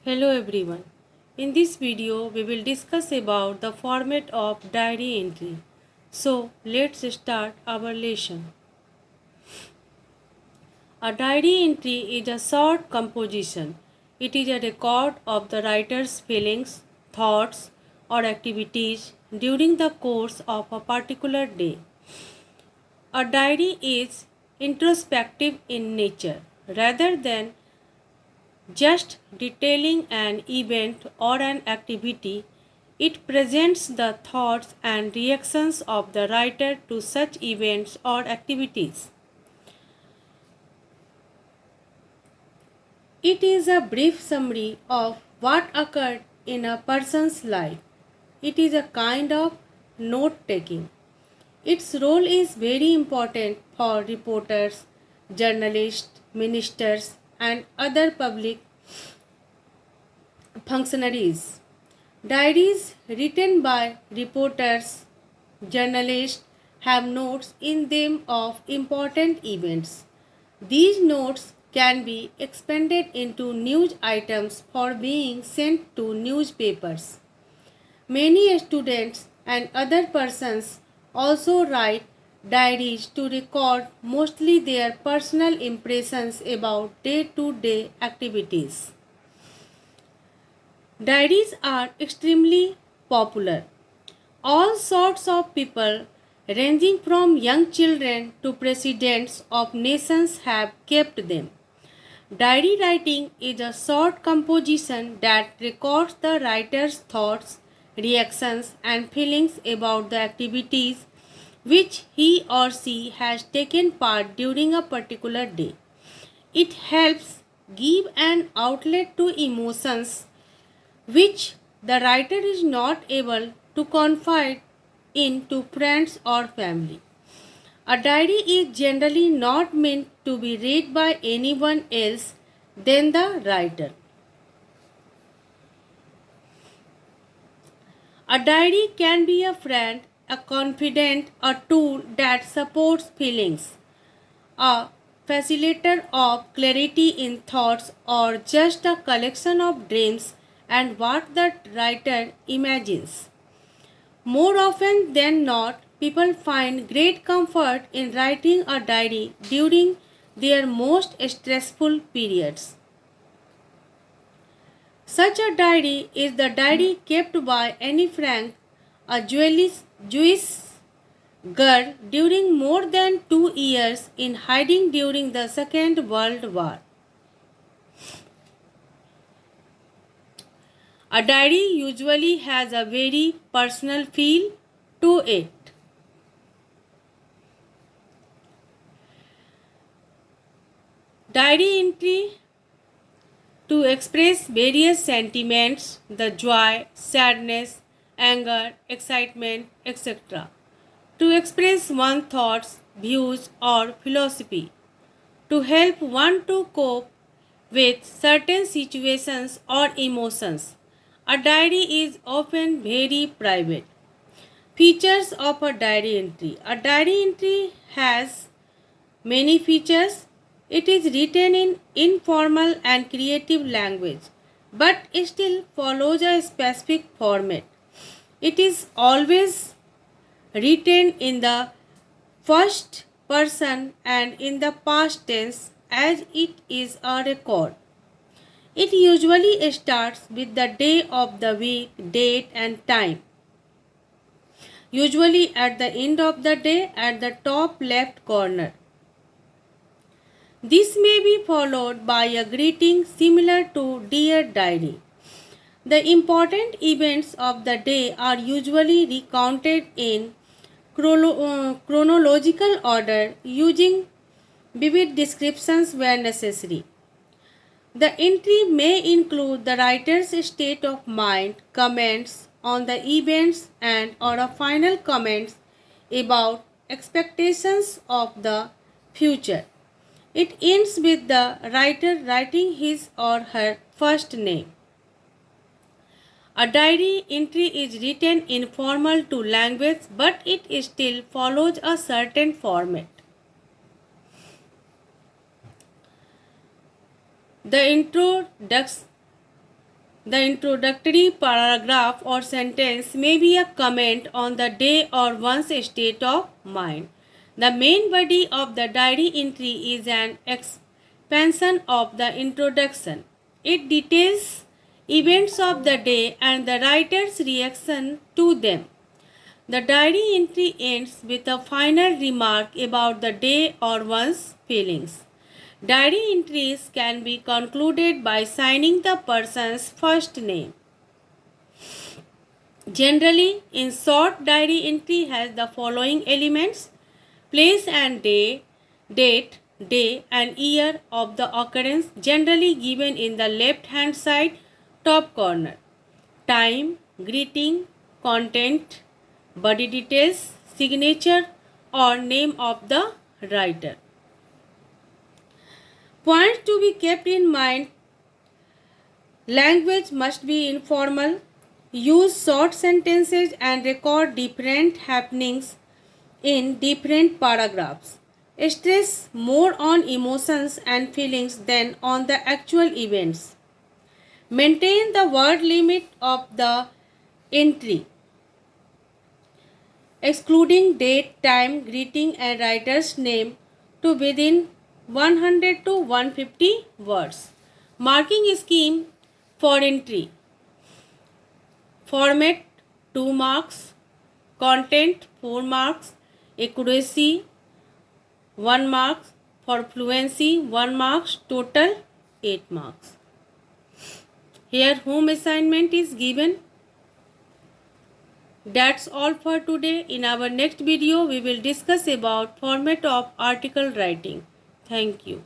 Hello everyone. In this video we will discuss about the format of diary entry. So let's start our lesson. A diary entry is a short composition. It is a record of the writer's feelings, thoughts or activities during the course of a particular day. A diary is introspective in nature rather than just detailing an event or an activity. It presents the thoughts and reactions of the writer to such events or activities. It is a brief summary of what occurred in a person's life. It is a kind of note taking. Its role is very important for reporters, journalists, ministers, and other public functionaries. Diaries written by reporters, journalists have notes in them of important events. These notes can be expanded into news items for being sent to newspapers. Many students and other persons also write diaries to record mostly their personal impressions about day to day activities. Diaries are extremely popular. All sorts of people, ranging from young children to presidents of nations, have kept them. Diary writing is a short composition that records the writer's thoughts, reactions, and feelings about the activities which he or she has taken part during a particular day. It helps give an outlet to emotions which the writer is not able to confide in to friends or family. A diary is generally not meant to be read by anyone else than the writer. A diary can be a friend, a confidant, a tool that supports feelings, a facilitator of clarity in thoughts, or just a collection of dreams and what the writer imagines. More often than not, people find great comfort in writing a diary during their most stressful periods. Such a diary is the diary kept by Anne Frank, a Jewish girl during more than 2 years in hiding during the Second World War. A diary usually has a very personal feel to it. Diary entry to express various sentiments, the joy, sadness, anger, excitement, etc. To express one's thoughts, views, or philosophy. To help one to cope with certain situations or emotions. A diary is often very private. Features of a diary entry. A diary entry has many features. It is written in informal and creative language, but still follows a specific format. It is always written in the first person and in the past tense as it is a record. It usually starts with the day of the week, date, and time. Usually at the end of the day at the top left corner. This may be followed by a greeting similar to Dear Diary. The important events of the day are usually recounted in chronological order using vivid descriptions where necessary. The entry may include the writer's state of mind, comments on the events and or a final comments about expectations of the future. It ends with the writer writing his or her first name. A diary entry is written in formal to language, but it still follows a certain format. The introduction The introductory paragraph or sentence may be a comment on the day or one's state of mind. The main body of the diary entry is an expansion of the introduction. It details events of the day and the writer's reaction to them. The diary entry ends with a final remark about the day or one's feelings. Diary entries can be concluded by signing the person's first name. Generally, in short, diary entry has the following elements: place and day, date, day and year of the occurrence, generally given in the left hand side top corner. Time, greeting, content, body details, signature or name of the writer. Points to be kept in mind: language must be informal, use short sentences and record different happenings in different paragraphs. Stress more on emotions and feelings than on the actual events. Maintain the word limit of the entry, excluding date, time, greeting and writer's name, to within 100 to 150 words. Marking scheme for entry: format 2 marks, content 4 marks, accuracy 1 mark, for fluency 1 marks, total 8 marks. Here home assignment is given. That's all for today. In our next video we will discuss about format of article writing. Thank you.